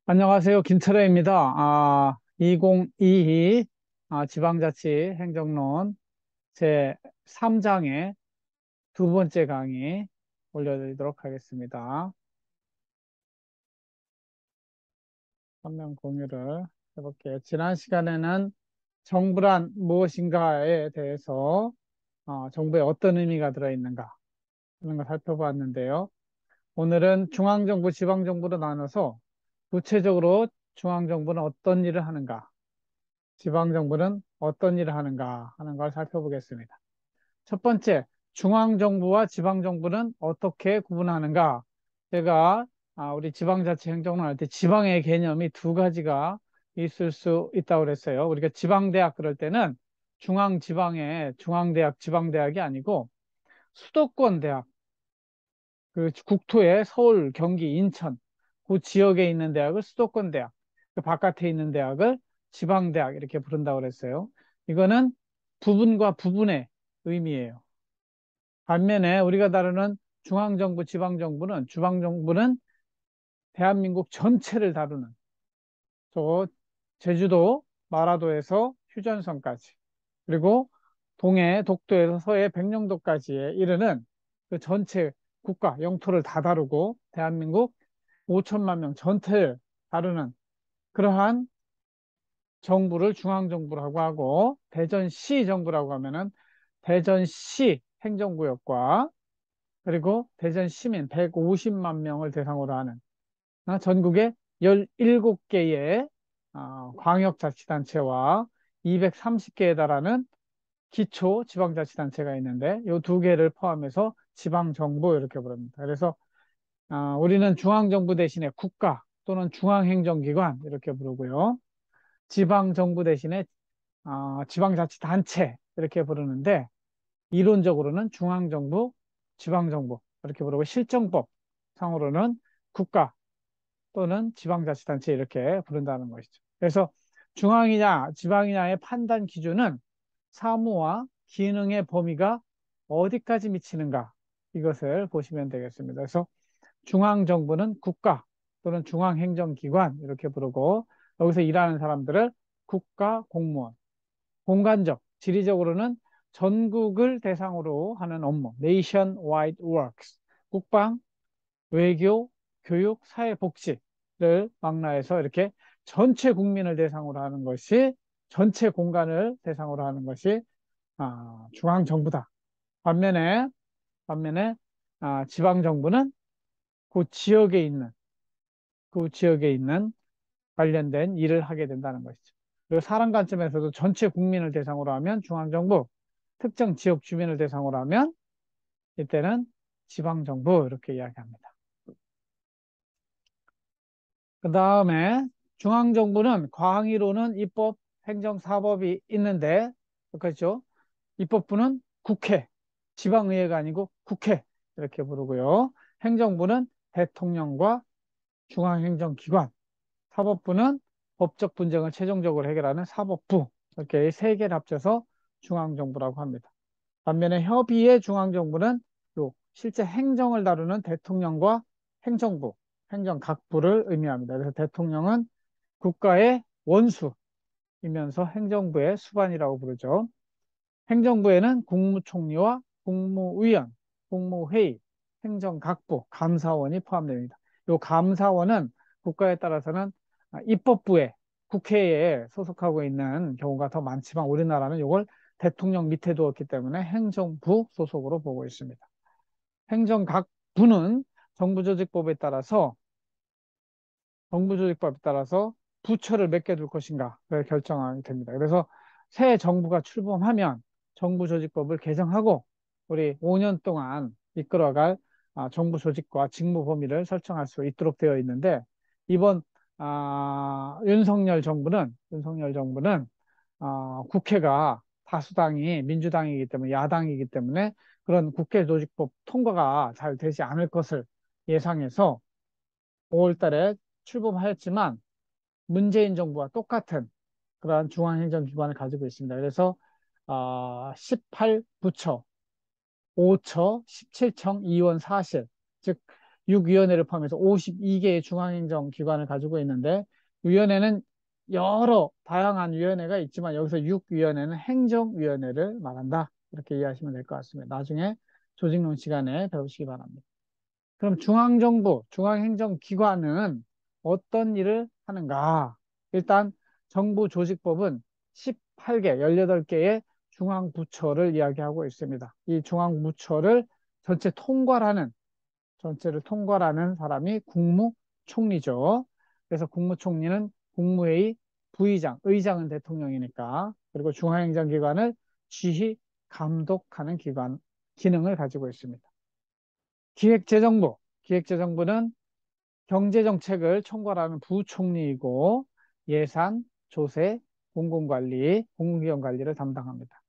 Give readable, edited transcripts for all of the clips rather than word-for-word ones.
안녕하세요. 김철애입니다. 2022 지방자치 행정론 제 3장의 두 번째 강의 올려드리도록 하겠습니다. 화면 공유를 해볼게요. 지난 시간에는 정부란 무엇인가에 대해서 정부에 어떤 의미가 들어있는가 하는 걸 살펴보았는데요. 오늘은 중앙정부, 지방정부로 나눠서 구체적으로 중앙정부는 어떤 일을 하는가, 지방정부는 어떤 일을 하는가 하는 걸 살펴보겠습니다. 첫 번째, 중앙정부와 지방정부는 어떻게 구분하는가? 제가 우리 지방자치 행정을 할 때 지방의 개념이 두 가지가 있을 수 있다고 그랬어요. 우리가 지방대학 그럴 때는 중앙지방의 중앙대학, 지방대학이 아니고 수도권 대학, 그 국토의 서울, 경기, 인천, 그 지역에 있는 대학을 수도권 대학, 그 바깥에 있는 대학을 지방대학 이렇게 부른다고 그랬어요. 이거는 부분과 부분의 의미예요. 반면에 우리가 다루는 중앙정부, 지방정부는, 주방정부는 대한민국 전체를 다루는, 저 제주도, 마라도에서 휴전선까지, 그리고 동해, 독도에서 서해, 백령도까지에 이르는 그 전체 국가, 영토를 다 다루고 대한민국 5천만 명 전체를 다루는 그러한 정부를 중앙정부라고 하고, 대전시 정부라고 하면은 대전시 행정구역과 그리고 대전시민 150만 명을 대상으로 하는 전국의 17개의 광역자치단체와 230개에 달하는 기초지방자치단체가 있는데 이 두 개를 포함해서 지방정부 이렇게 부릅니다. 그래서 우리는 중앙정부 대신에 국가 또는 중앙행정기관 이렇게 부르고요. 지방정부 대신에 지방자치단체 이렇게 부르는데 이론적으로는 중앙정부, 지방정부 이렇게 부르고 실정법 상으로는 국가 또는 지방자치단체 이렇게 부른다는 것이죠. 그래서 중앙이냐 지방이냐의 판단 기준은 사무와 기능의 범위가 어디까지 미치는가 이것을 보시면 되겠습니다. 그래서 중앙정부는 국가 또는 중앙행정기관 이렇게 부르고 여기서 일하는 사람들을 국가공무원, 공간적, 지리적으로는 전국을 대상으로 하는 업무, Nationwide Works, 국방, 외교, 교육, 사회복지를 망라해서 이렇게 전체 국민을 대상으로 하는 것이 전체 공간을 대상으로 하는 것이 중앙정부다. 반면에 지방정부는 그 지역에 있는 그 지역에 있는 관련된 일을 하게 된다는 것이죠. 그리고 사람 관점에서도 전체 국민을 대상으로 하면 중앙정부, 특정 지역 주민을 대상으로 하면 이때는 지방정부 이렇게 이야기합니다. 그 다음에 중앙정부는 광의로는 입법, 행정, 사법이 있는데 그렇죠? 입법부는 국회, 지방의회가 아니고 국회 이렇게 부르고요. 행정부는 대통령과 중앙행정기관, 사법부는 법적 분쟁을 최종적으로 해결하는 사법부 이렇게 세 개를 합쳐서 중앙정부라고 합니다. 반면에 협의의 중앙정부는 또 실제 행정을 다루는 대통령과 행정부, 행정각부를 의미합니다. 그래서 대통령은 국가의 원수이면서 행정부의 수반이라고 부르죠. 행정부에는 국무총리와 국무위원, 국무회의, 행정각부, 감사원이 포함됩니다. 이 감사원은 국가에 따라서는 입법부에 국회에 소속하고 있는 경우가 더 많지만 우리나라는 이걸 대통령 밑에 두었기 때문에 행정부 소속으로 보고 있습니다. 행정각부는 정부조직법에 따라서 부처를 몇 개 둘 것인가를 결정하게 됩니다. 그래서 새 정부가 출범하면 정부조직법을 개정하고 우리 5년 동안 이끌어갈 정부 조직과 직무 범위를 설정할 수 있도록 되어 있는데 이번 윤석열 정부는 국회가 다수당이 민주당이기 때문에 야당이기 때문에 그런 국회 조직법 통과가 잘 되지 않을 것을 예상해서 5월 달에 출범하였지만 문재인 정부와 똑같은 그러한 중앙행정기관을 가지고 있습니다. 그래서 18부처, 5처, 17청, 2원, 4실, 즉 6위원회를 포함해서 52개의 중앙행정기관을 가지고 있는데, 위원회는 여러 다양한 위원회가 있지만 여기서 6위원회는 행정위원회를 말한다. 이렇게 이해하시면 될 것 같습니다. 나중에 조직론 시간에 배우시기 바랍니다. 그럼 중앙정부, 중앙행정기관은 어떤 일을 하는가? 일단 정부조직법은 18개, 18개의 중앙부처를 이야기하고 있습니다. 이 중앙부처를 전체 통괄하는, 전체를 통괄하는 사람이 국무총리죠. 그래서 국무총리는 국무회의 부의장, 의장은 대통령이니까, 그리고 중앙행정기관을 지휘, 감독하는 기관, 기능을 가지고 있습니다. 기획재정부, 기획재정부는 경제정책을 총괄하는 부총리이고 예산, 조세, 공공관리, 공공기관 관리를 담당합니다.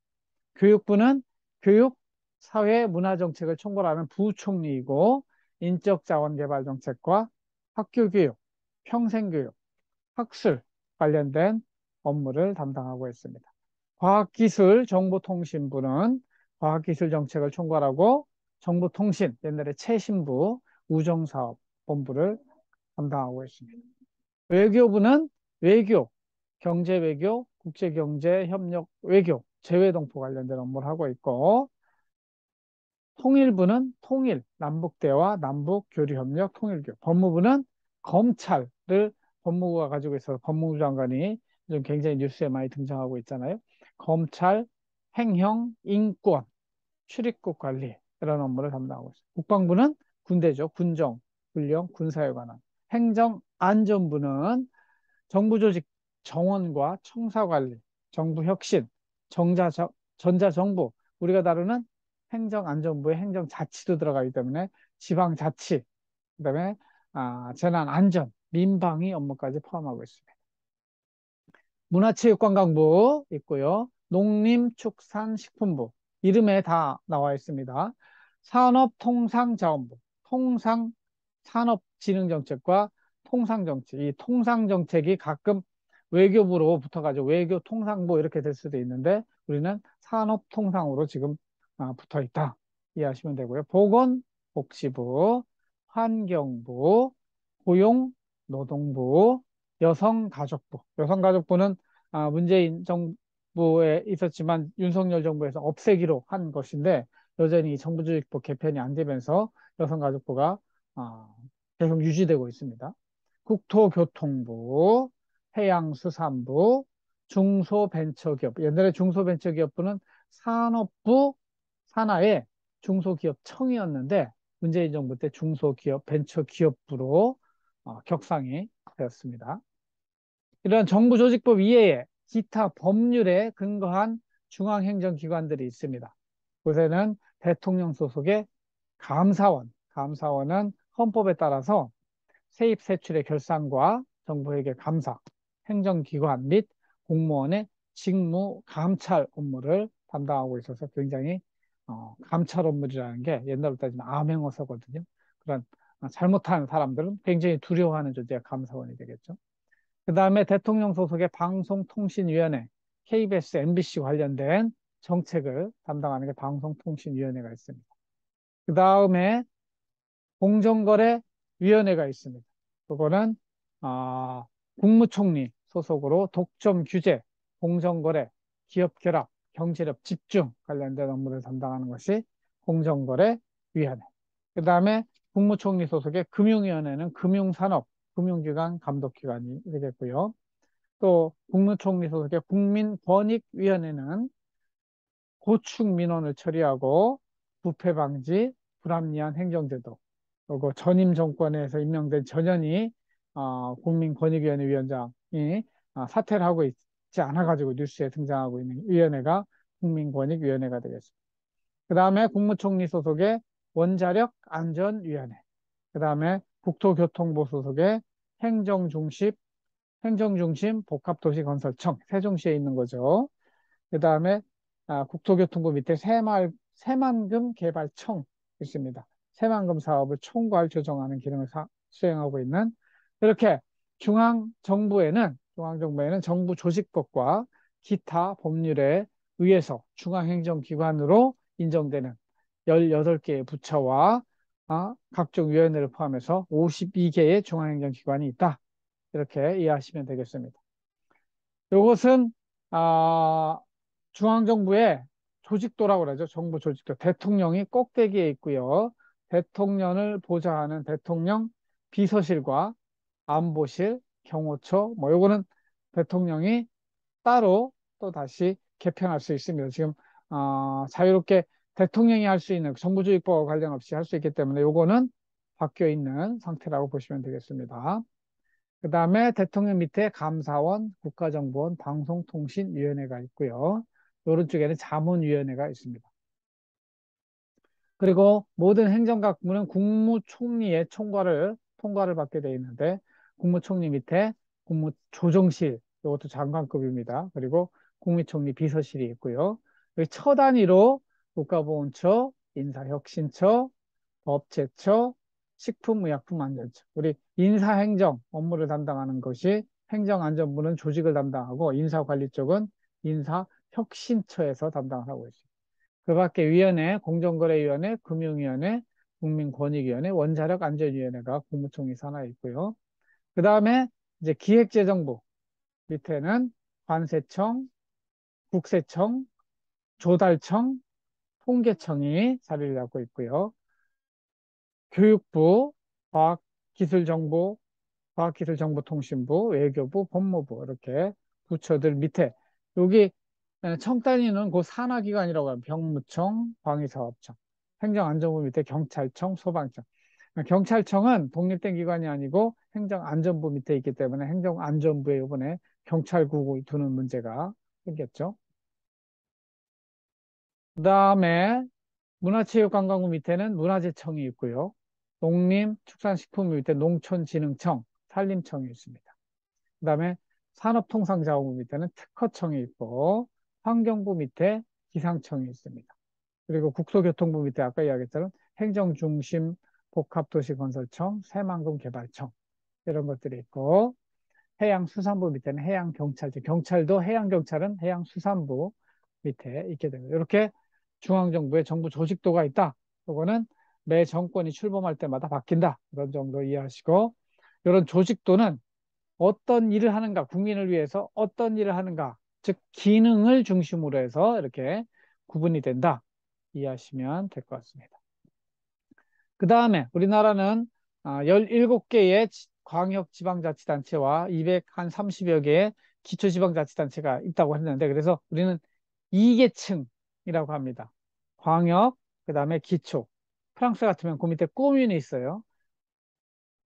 교육부는 교육, 사회, 문화정책을 총괄하는 부총리이고 인적자원개발정책과 학교교육, 평생교육, 학술 관련된 업무를 담당하고 있습니다. 과학기술정보통신부는 과학기술정책을 총괄하고 정보통신, 옛날에 최신부, 우정사업본부를 담당하고 있습니다. 외교부는 외교, 경제외교, 국제경제협력 외교, 재외동포 관련된 업무를 하고 있고, 통일부는 통일, 남북대화, 남북교류협력, 통일교, 법무부는 검찰을 법무부가 가지고 있어서 법무부 장관이 요즘 굉장히 뉴스에 많이 등장하고 있잖아요. 검찰, 행형, 인권, 출입국 관리 이런 업무를 담당하고 있습니다. 국방부는 군대죠. 군정, 군령, 군사에 관한. 행정안전부는 정부조직 정원과 청사관리, 정부혁신, 전자정부, 우리가 다루는 행정안전부의 행정자치도 들어가기 때문에 지방자치, 그다음에 재난안전, 민방위 업무까지 포함하고 있습니다. 문화체육관광부 있고요. 농림축산식품부, 이름에 다 나와 있습니다. 산업통상자원부, 산업진흥정책과 통상정책. 이 통상정책이 가끔 외교부로 붙어가지고 외교통상부 이렇게 될 수도 있는데 우리는 산업통상으로 지금 붙어 있다. 이해하시면 되고요. 보건복지부, 환경부, 고용노동부, 여성가족부. 여성가족부는 문재인 정부에 있었지만 윤석열 정부에서 없애기로 한 것인데 여전히 정부조직법 개편이 안 되면서 여성가족부가 아, 계속 유지되고 있습니다. 국토교통부, 해양수산부, 중소벤처기업. 옛날에 중소벤처기업부는 산업부 산하의 중소기업청이었는데 문재인 정부 때 중소기업 벤처기업부로 격상이 되었습니다. 이런 정부조직법 이외에 기타 법률에 근거한 중앙행정기관들이 있습니다. 그곳에는 대통령 소속의 감사원은 헌법에 따라서 세입 세출의 결산과 정부에게 감사, 행정기관 및 공무원의 직무 감찰 업무를 담당하고 있어서 굉장히 감찰 업무라는 게 옛날로 따지면 암행어사거든요. 그런 잘못한 사람들은 굉장히 두려워하는 존재가 감사원이 되겠죠. 그 다음에 대통령 소속의 방송통신위원회, KBS, MBC 관련된 정책을 담당하는 게 방송통신위원회가 있습니다. 그 다음에 공정거래위원회가 있습니다. 그거는 아, 국무총리 소속으로 독점 규제, 공정거래, 기업결합, 경제력 집중 관련된 업무를 담당하는 것이 공정거래위원회. 그 다음에 국무총리 소속의 금융위원회는 금융산업, 금융기관 감독기관이 되겠고요. 또 국무총리 소속의 국민권익위원회는 고충 민원을 처리하고 부패 방지, 불합리한 행정제도, 그리고 전임 정권에서 임명된 전현희 국민권익위원회 위원장이 사퇴를 하고 있지 않아가지고 뉴스에 등장하고 있는 위원회가 국민권익위원회가 되겠습니다. 그 다음에 국무총리 소속의 원자력안전위원회, 그 다음에 국토교통부 소속의 행정중심 복합도시건설청, 세종시에 있는 거죠. 그 다음에 국토교통부 밑에 새만금 개발청 있습니다. 새만금 사업을 총괄 조정하는 기능을 수행하고 있는 이렇게 중앙정부에는 정부 조직법과 기타 법률에 의해서 중앙행정기관으로 인정되는 18개의 부처와 각종 위원회를 포함해서 52개의 중앙행정기관이 있다. 이렇게 이해하시면 되겠습니다. 이것은 아, 중앙정부의 조직도라고 그러죠. 정부 조직도. 대통령이 꼭대기에 있고요. 대통령을 보좌하는 대통령 비서실과 안보실, 경호처, 뭐 요거는 대통령이 따로 또 다시 개편할 수 있습니다. 지금 자유롭게 대통령이 할 수 있는 정부조직법과 관련 없이 할 수 있기 때문에 요거는 바뀌어 있는 상태라고 보시면 되겠습니다. 그 다음에 대통령 밑에 감사원, 국가정보원, 방송통신위원회가 있고요. 오른쪽에는 자문위원회가 있습니다. 그리고 모든 행정각부는 국무총리의 통과를 받게 되어 있는데 국무총리 밑에 국무조정실, 이것도 장관급입니다. 그리고 국무총리 비서실이 있고요. 여기 처 단위로 국가보훈처, 인사혁신처, 법제처, 식품의약품안전처. 우리 인사행정 업무를 담당하는 것이 행정안전부는 조직을 담당하고 인사관리 쪽은 인사혁신처에서 담당을 하고 있습니다. 그 밖에 위원회, 공정거래위원회, 금융위원회, 국민권익위원회, 원자력안전위원회가 국무총리 산하에 있고요. 그 다음에 이제 기획재정부 밑에는 관세청, 국세청, 조달청, 통계청이 자리를 잡고 있고요. 교육부, 과학기술정보, 과학기술정보통신부, 외교부, 법무부 이렇게 부처들 밑에 여기 청 단위는 그 산하기관이라고 하면 병무청, 방위사업청, 행정안전부 밑에 경찰청, 소방청. 경찰청은 독립된 기관이 아니고 행정안전부 밑에 있기 때문에 행정안전부에 이번에 경찰국을 두는 문제가 생겼죠. 그 다음에 문화체육관광부 밑에는 문화재청이 있고요. 농림축산식품 밑에 농촌진흥청, 산림청이 있습니다. 그 다음에 산업통상자원부 밑에는 특허청이 있고 환경부 밑에 기상청이 있습니다. 그리고 국토교통부 밑에 아까 이야기했던 행정중심 복합도시건설청, 새만금개발청 이런 것들이 있고 해양수산부 밑에는 해양경찰청, 경찰도 해양경찰은 해양수산부 밑에 있게 됩니다. 이렇게 중앙정부의 정부 조직도가 있다. 이거는 매 정권이 출범할 때마다 바뀐다. 이런 정도 이해하시고 이런 조직도는 어떤 일을 하는가, 국민을 위해서 어떤 일을 하는가, 즉 기능을 중심으로 해서 이렇게 구분이 된다. 이해하시면 될 것 같습니다. 그 다음에 우리나라는 17개의 광역지방자치단체와 230여 개의 기초지방자치단체가 있다고 했는데 그래서 우리는 2계층이라고 합니다. 광역, 그 다음에 기초. 프랑스 같으면 그 밑에 꾸뮌이 있어요.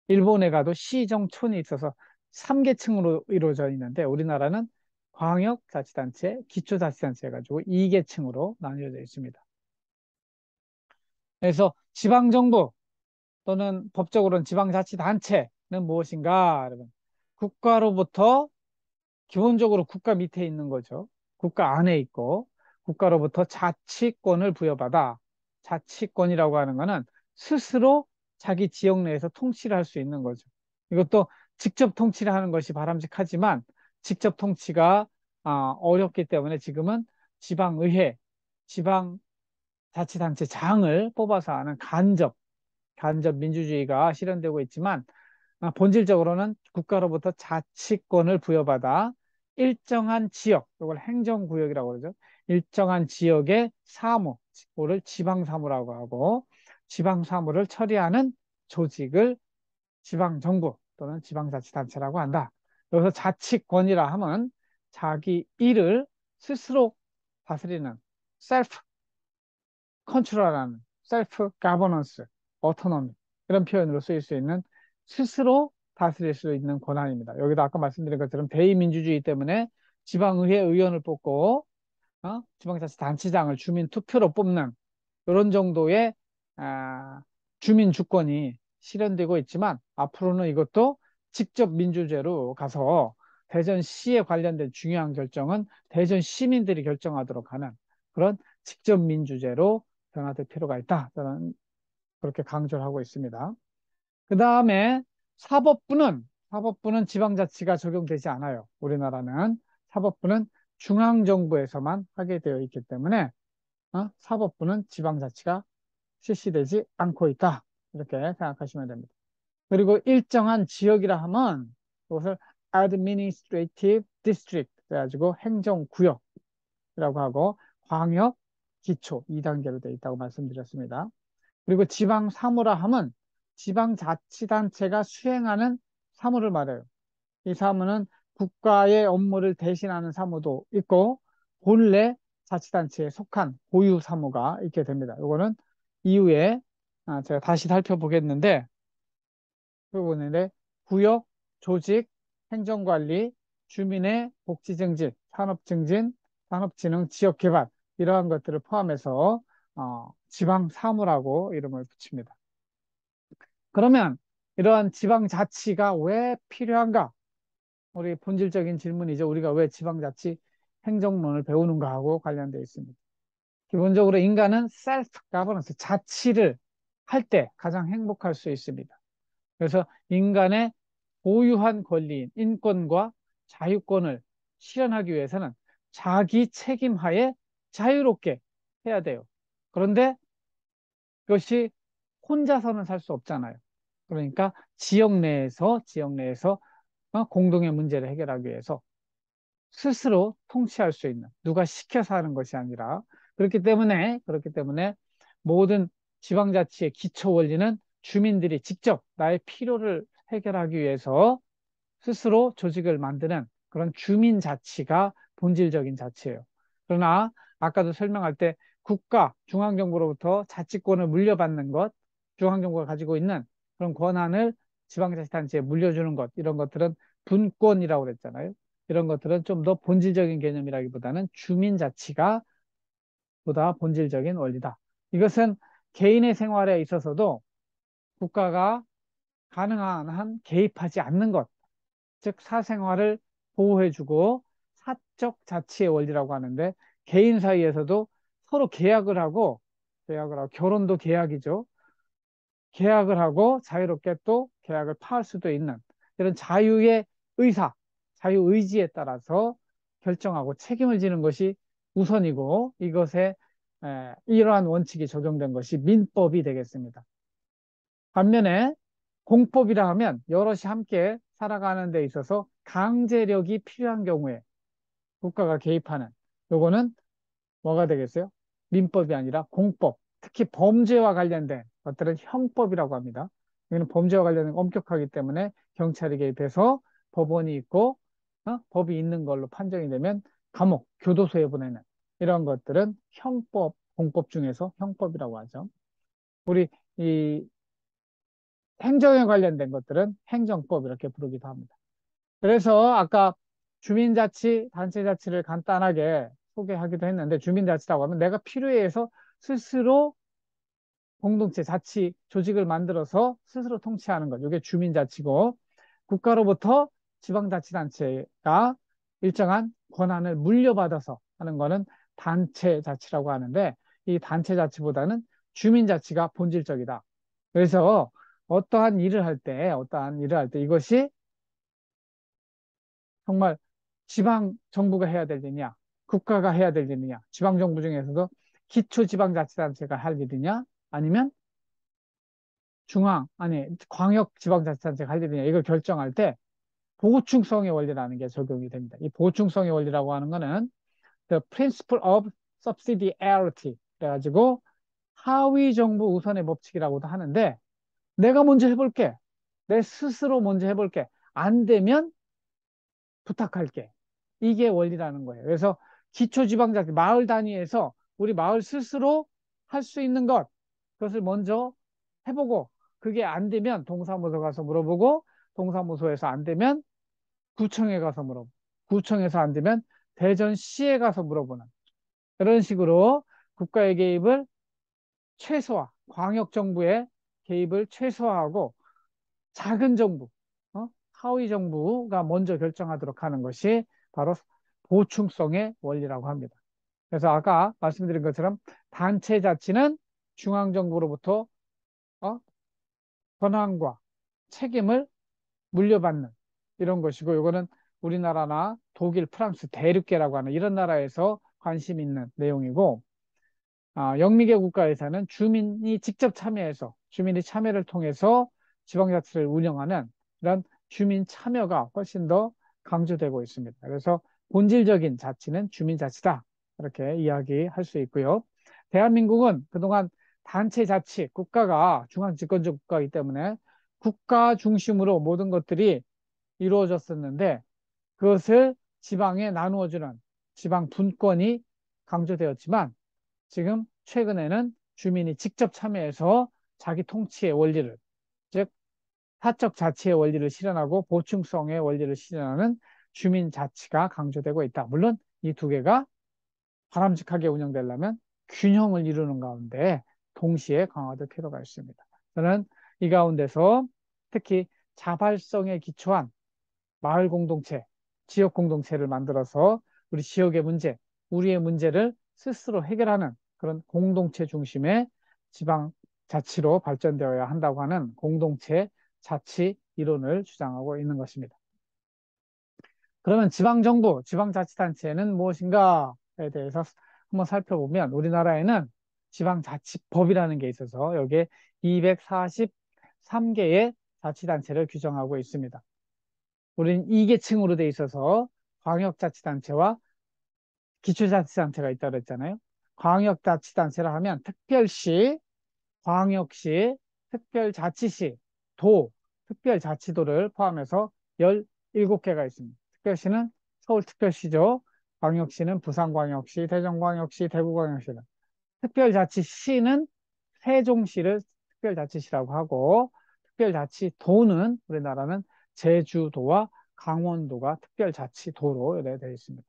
일본에 가도 시정촌이 있어서 3계층으로 이루어져 있는데 우리나라는 광역자치단체, 기초자치단체 해가지고 2계층으로 나뉘어져 있습니다. 그래서 지방정부 또는 법적으로는 지방자치단체는 무엇인가? 여러분, 국가로부터 기본적으로 국가 밑에 있는 거죠. 국가 안에 있고 국가로부터 자치권을 부여받아 자치권이라고 하는 것은 스스로 자기 지역 내에서 통치를 할 수 있는 거죠. 이것도 직접 통치를 하는 것이 바람직하지만 직접 통치가 어렵기 때문에 지금은 지방의회, 지방자치단체장을 뽑아서 하는 간접 민주주의가 실현되고 있지만 본질적으로는 국가로부터 자치권을 부여받아 일정한 지역, 이걸 행정구역이라고 그러죠. 일정한 지역의 사무를 지방사무라고 하고 지방사무를 처리하는 조직을 지방정부 또는 지방자치단체라고 한다. 여기서 자치권이라 하면 자기 일을 스스로 다스리는 셀프 컨트롤하는 셀프 가버넌스, 오토노미 이런 표현으로 쓰일 수 있는 스스로 다스릴 수 있는 권한입니다. 여기도 아까 말씀드린 것처럼 대의민주주의 때문에 지방의회 의원을 뽑고 지방자치단체장을 주민 투표로 뽑는 이런 정도의 주민 주권이 실현되고 있지만 앞으로는 이것도 직접 민주제로 가서 대전시에 관련된 중요한 결정은 대전 시민들이 결정하도록 하는 그런 직접 민주제로 변화될 필요가 있다. 저는 그렇게 강조를 하고 있습니다. 그 다음에 사법부는 지방자치가 적용되지 않아요. 우리나라는 사법부는 중앙정부에서만 하게 되어 있기 때문에 사법부는 지방자치가 실시되지 않고 있다. 이렇게 생각하시면 됩니다. 그리고 일정한 지역이라 하면 그것을 administrative district 그래가지고 행정구역이라고 하고 광역, 기초 2단계로 되어 있다고 말씀드렸습니다. 그리고 지방 사무라 하면 지방자치단체가 수행하는 사무를 말해요. 이 사무는 국가의 업무를 대신하는 사무도 있고 본래 자치단체에 속한 고유 사무가 있게 됩니다. 이거는 이후에 제가 다시 살펴보겠는데 부분인데 구역, 조직, 행정관리, 주민의 복지 증진, 산업 증진, 산업진흥, 지역개발 이러한 것들을 포함해서 지방 사무라고 이름을 붙입니다. 그러면 이러한 지방자치가 왜 필요한가? 우리 본질적인 질문이죠. 우리가 왜 지방자치 행정론을 배우는가 하고 관련되어 있습니다. 기본적으로 인간은 셀프 가버넌스, 자치를 할 때 가장 행복할 수 있습니다. 그래서 인간의 고유한 권리인 인권과 자유권을 실현하기 위해서는 자기 책임하에 자유롭게 해야 돼요. 그런데 그것이 혼자서는 살 수 없잖아요. 그러니까 지역 내에서 공동의 문제를 해결하기 위해서 스스로 통치할 수 있는 누가 시켜서 하는 것이 아니라 그렇기 때문에 모든 지방자치의 기초 원리는 주민들이 직접 나의 필요를 해결하기 위해서 스스로 조직을 만드는 그런 주민 자치가 본질적인 자치예요. 그러나 아까도 설명할 때 국가, 중앙정부로부터 자치권을 물려받는 것, 중앙정부가 가지고 있는 그런 권한을 지방자치단체에 물려주는 것, 이런 것들은 분권이라고 그랬잖아요. 이런 것들은 좀 더 본질적인 개념이라기보다는 주민자치가 보다 본질적인 원리다. 이것은 개인의 생활에 있어서도 국가가 가능한 한 개입하지 않는 것, 즉 사생활을 보호해주고 사적 자치의 원리라고 하는데 개인 사이에서도 서로 계약을 하고 결혼도 계약이죠. 계약을 하고 자유롭게 또 계약을 파할 수도 있는 이런 자유의 의사, 자유의지에 따라서 결정하고 책임을 지는 것이 우선이고 이것에 이러한 원칙이 적용된 것이 민법이 되겠습니다. 반면에 공법이라 하면 여럿이 함께 살아가는 데 있어서 강제력이 필요한 경우에 국가가 개입하는 요거는 뭐가 되겠어요? 민법이 아니라 공법. 특히 범죄와 관련된 것들은 형법이라고 합니다. 여기는 범죄와 관련된 엄격하기 때문에 경찰이 개입해서 법원이 있고 법이 있는 걸로 판정이 되면 감옥, 교도소에 보내는 이런 것들은 형법, 공법 중에서 형법이라고 하죠. 우리 이 행정에 관련된 것들은 행정법 이렇게 부르기도 합니다. 그래서 아까 주민자치, 단체자치를 간단하게 소개하기도 했는데 주민자치라고 하면 내가 필요에 의해서 스스로 공동체, 자치, 조직을 만들어서 스스로 통치하는 것. 이게 주민자치고 국가로부터 지방자치단체가 일정한 권한을 물려받아서 하는 거는 단체자치라고 하는데 이 단체자치보다는 주민자치가 본질적이다. 그래서 어떠한 일을 할 때 이것이 정말 지방 정부가 해야 될 일이냐, 국가가 해야 될 일이냐, 지방 정부 중에서도 기초지방자치단체가 할 일이냐, 아니면 광역지방자치단체가 할 일이냐, 이걸 결정할 때 보충성의 원리라는 게 적용이 됩니다. 이 보충성의 원리라고 하는 거는 the principle of subsidiarity 그래가지고 하위 정부 우선의 법칙이라고도 하는데 내가 먼저 해볼게. 내 스스로 먼저 해볼게. 안 되면 부탁할게. 이게 원리라는 거예요. 그래서 기초지방자치, 마을 단위에서 우리 마을 스스로 할 수 있는 것, 그것을 먼저 해보고, 그게 안 되면 동사무소 가서 물어보고, 동사무소에서 안 되면 구청에 가서 물어보고, 구청에서 안 되면 대전시에 가서 물어보는, 그런 식으로 국가의 개입을 광역정부의 개입을 최소화하고, 작은 정부, 하위 정부가 먼저 결정하도록 하는 것이 바로 보충성의 원리라고 합니다. 그래서 아까 말씀드린 것처럼 단체 자치는 중앙정부로부터 어, 권한과 책임을 물려받는 이런 것이고 이거는 우리나라나 독일, 프랑스, 대륙계라고 하는 이런 나라에서 관심 있는 내용이고 영미계 국가에서는 주민이 직접 참여해서 주민이 참여를 통해서 지방자치를 운영하는 이런 주민 참여가 훨씬 더 강조되고 있습니다. 그래서 본질적인 자치는 주민자치다. 이렇게 이야기할 수 있고요. 대한민국은 그동안 단체 자치, 국가가 중앙집권적 국가이기 때문에 국가 중심으로 모든 것들이 이루어졌었는데 그것을 지방에 나누어주는 지방 분권이 강조되었지만 지금 최근에는 주민이 직접 참여해서 자기 통치의 원리를, 즉 사적 자치의 원리를 실현하고 보충성의 원리를 실현하는 주민 자치가 강조되고 있다. 물론 이 두 개가 바람직하게 운영되려면 균형을 이루는 가운데 동시에 강화될 필요가 있습니다. 저는 이 가운데서 특히 자발성에 기초한 마을 공동체, 지역 공동체를 만들어서 우리 지역의 문제, 우리의 문제를 스스로 해결하는 그런 공동체 중심의 지방 자치로 발전되어야 한다고 하는 공동체 자치 이론을 주장하고 있는 것입니다. 그러면 지방정부, 지방자치단체는 무엇인가에 대해서 한번 살펴보면 우리나라에는 지방자치법이라는 게 있어서 여기에 243개의 자치단체를 규정하고 있습니다. 우리는 2계층으로 돼 있어서 광역자치단체와 기초자치단체가 있다고 그랬잖아요. 광역자치단체라 하면 특별시, 광역시, 특별자치시, 도, 특별자치도를 포함해서 17개가 있습니다. 특별시는 서울특별시죠. 광역시는 부산광역시, 대전광역시, 대구광역시는. 특별자치시는 세종시를 특별자치시라고 하고, 특별자치도는 우리나라는 제주도와 강원도가 특별자치도로 되어 있습니다.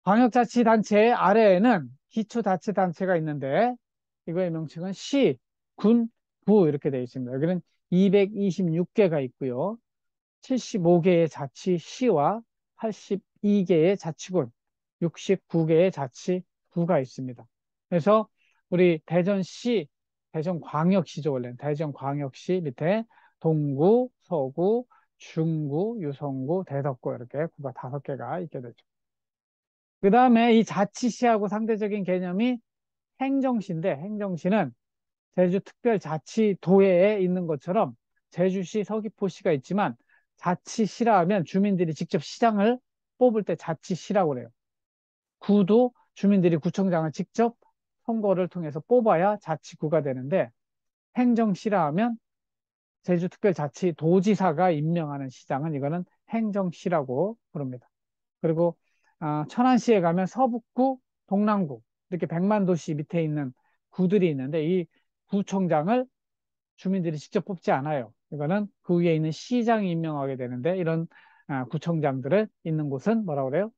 광역자치단체 아래에는 기초자치단체가 있는데 이거의 명칭은 시, 군, 부 이렇게 되어 있습니다. 여기는 226개가 있고요. 75개의 자치시와 82개의 자치군, 69개의 자치구가 있습니다. 그래서 우리 대전시, 대전광역시죠, 원래는. 대전광역시 밑에 동구, 서구, 중구, 유성구, 대덕구 이렇게 구가 5개가 있게 되죠. 그 다음에 이 자치시하고 상대적인 개념이 행정시인데 행정시는 제주특별자치도에 있는 것처럼 제주시, 서귀포시가 있지만 자치시라 하면 주민들이 직접 시장을 뽑을 때 자치시라고 그래요. 구도 주민들이 구청장을 직접 선거를 통해서 뽑아야 자치구가 되는데 행정시라 하면 제주특별자치도지사가 임명하는 시장은 이거는 행정시라고 부릅니다. 그리고 천안시에 가면 서북구, 동남구 이렇게 100만 도시 밑에 있는 구들이 있는데 이 구청장을 주민들이 직접 뽑지 않아요. 이거는 그 위에 있는 시장이 임명하게 되는데 이런 구청장들을 있는 곳은 뭐라고 그래요?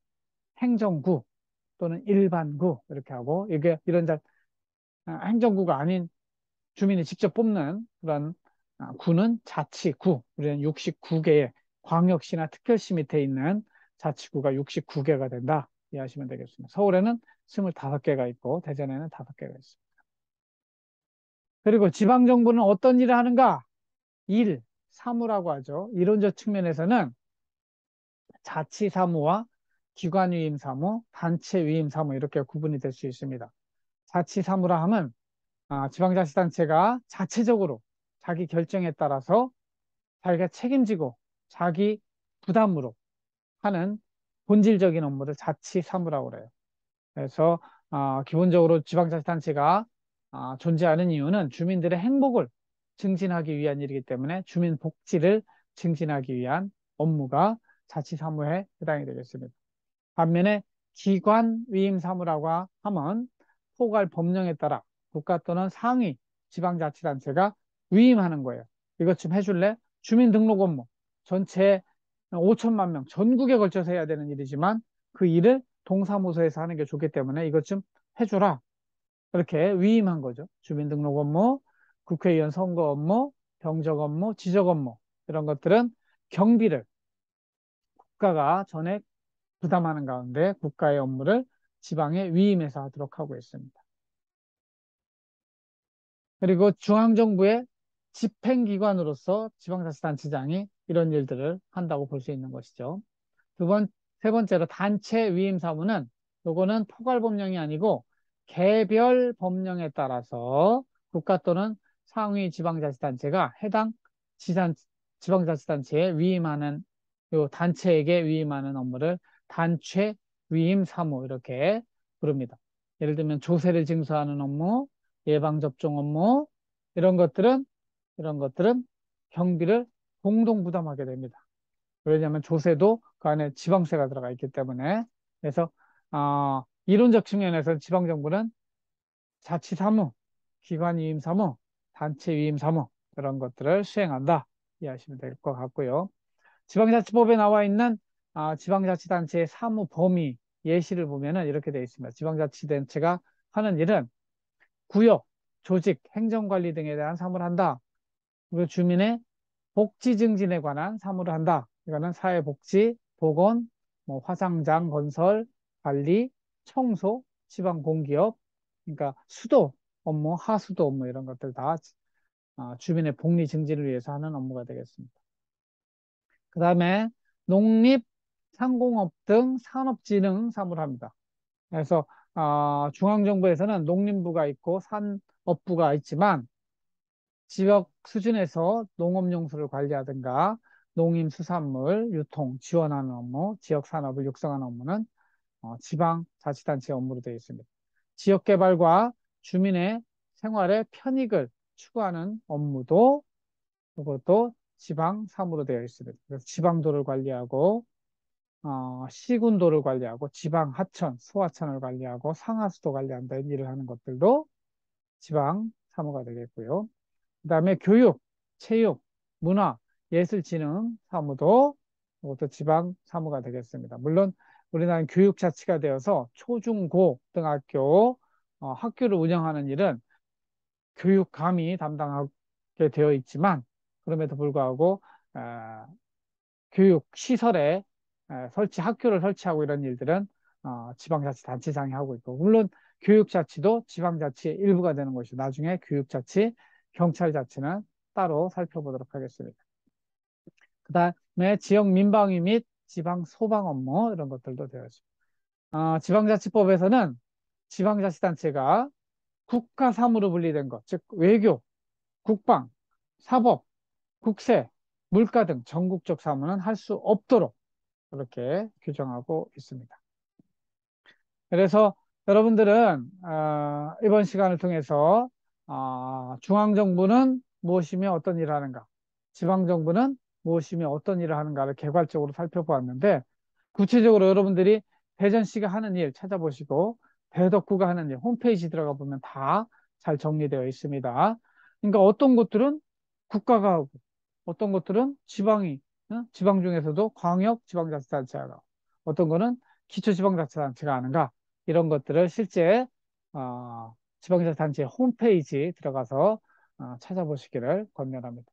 행정구 또는 일반구 이렇게 하고 이게 이런 행정구가 아닌 주민이 직접 뽑는 그런 구는 자치구. 우리는 69개의 광역시나 특별시 밑에 있는 자치구가 69개가 된다. 이해하시면 되겠습니다. 서울에는 25개가 있고 대전에는 5개가 있습니다. 그리고 지방정부는 어떤 일을 하는가? 일, 사무라고 하죠. 이론적 측면에서는 자치사무와 기관위임사무, 단체위임사무 이렇게 구분이 될 수 있습니다. 자치사무라 하면 지방자치단체가 자체적으로 자기 결정에 따라서 자기가 책임지고 자기 부담으로 하는 본질적인 업무를 자치사무라고 그래요. 그래서 기본적으로 지방자치단체가 존재하는 이유는 주민들의 행복을 증진하기 위한 일이기 때문에 주민 복지를 증진하기 위한 업무가 자치사무에 해당이 되겠습니다. 반면에 기관 위임 사무라고 하면 포괄 법령에 따라 국가 또는 상위 지방자치단체가 위임하는 거예요. 이것 좀 해줄래? 주민등록 업무 전체 5천만 명 전국에 걸쳐서 해야 되는 일이지만 그 일을 동사무소에서 하는 게 좋기 때문에 이것 좀 해줘라. 그렇게 위임한 거죠. 주민등록 업무, 국회의원 선거 업무, 병적 업무, 지적 업무 이런 것들은 경비를 국가가 전액 부담하는 가운데 국가의 업무를 지방에 위임해서 하도록 하고 있습니다. 그리고 중앙정부의 집행기관으로서 지방자치단체장이 이런 일들을 한다고 볼 수 있는 것이죠. 세 번째로 단체 위임 사무는 요거는 포괄 법령이 아니고 개별 법령에 따라서 국가 또는 상위 지방자치단체가 해당 지산, 지방자치단체에 위임하는 요 단체에게 위임하는 업무를 단체 위임 사무 이렇게 부릅니다. 예를 들면 조세를 징수하는 업무, 예방접종 업무 이런 것들은 경비를 공동 부담하게 됩니다. 왜냐하면 조세도 그 안에 지방세가 들어가 있기 때문에 그래서 이론적 측면에서 지방정부는 자치사무, 기관위임사무, 단체위임사무 이런 것들을 수행한다 이해하시면 될 것 같고요. 지방자치법에 나와 있는 지방자치단체의 사무 범위 예시를 보면은 이렇게 되어 있습니다. 지방자치단체가 하는 일은 구역, 조직, 행정관리 등에 대한 사무를 한다. 그리고 주민의 복지 증진에 관한 사무를 한다. 이거는 사회복지, 보건, 뭐 화상장 건설, 관리, 청소, 지방공기업, 그러니까 수도 업무, 하수도 업무 이런 것들 다 주민의 복리 증진을 위해서 하는 업무가 되겠습니다. 그 다음에 농립, 상공업 등 산업진흥 사무를 합니다. 그래서 중앙정부에서는 농림부가 있고 산업부가 있지만 지역 수준에서 농업용수를 관리하든가 농림수산물 유통 지원하는 업무, 지역 산업을 육성하는 업무는 지방자치단체 업무로 되어 있습니다. 지역개발과 주민의 생활의 편익을 추구하는 업무도 그것도 지방 사무로 되어 있습니다. 그래서 지방도를 관리하고 시군도를 관리하고 지방 하천, 소하천을 관리하고 상하수도 관리한다 이런 일을 하는 것들도 지방 사무가 되겠고요. 그다음에 교육, 체육, 문화, 예술진흥 사무도 이것도 지방 사무가 되겠습니다. 물론 우리나라는 교육자치가 되어서 초중고 등학교 학교를 운영하는 일은 교육감이 담당하게 되어 있지만 그럼에도 불구하고 교육 시설에 학교를 설치하고 이런 일들은 지방자치단체장이 하고 있고 물론 교육자치도 지방자치의 일부가 되는 것이 나중에 교육자치, 경찰자치는 따로 살펴보도록 하겠습니다. 그 다음에 지역 민방위 및 지방 소방 업무 이런 것들도 되어 있습니다. 지방자치법에서는 지방자치단체가 국가 사무로 분리된 것, 즉 외교, 국방, 사법, 국세, 물가 등 전국적 사무는 할 수 없도록 그렇게 규정하고 있습니다. 그래서 여러분들은 이번 시간을 통해서 중앙정부는 무엇이며 어떤 일을 하는가, 지방정부는 무엇이며 어떤 일을 하는가를 개괄적으로 살펴보았는데 구체적으로 여러분들이 대전 씨가 하는 일 찾아보시고 대덕구가 하는 일 홈페이지 들어가 보면 다 잘 정리되어 있습니다. 그러니까 어떤 것들은 국가가 하고 어떤 것들은 지방 중에서도 광역 지방자치단체가 하고 어떤 거는 기초지방자치단체가 하는가 이런 것들을 실제 지방자치단체 홈페이지 들어가서 찾아보시기를 권면합니다.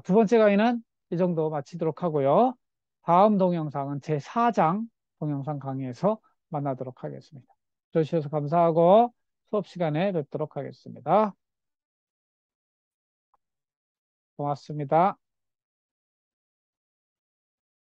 두 번째 강의는 이 정도 마치도록 하고요. 다음 동영상은 제4장 동영상 강의에서 만나도록 하겠습니다. 들어주셔서 감사하고 수업 시간에 뵙도록 하겠습니다. 고맙습니다.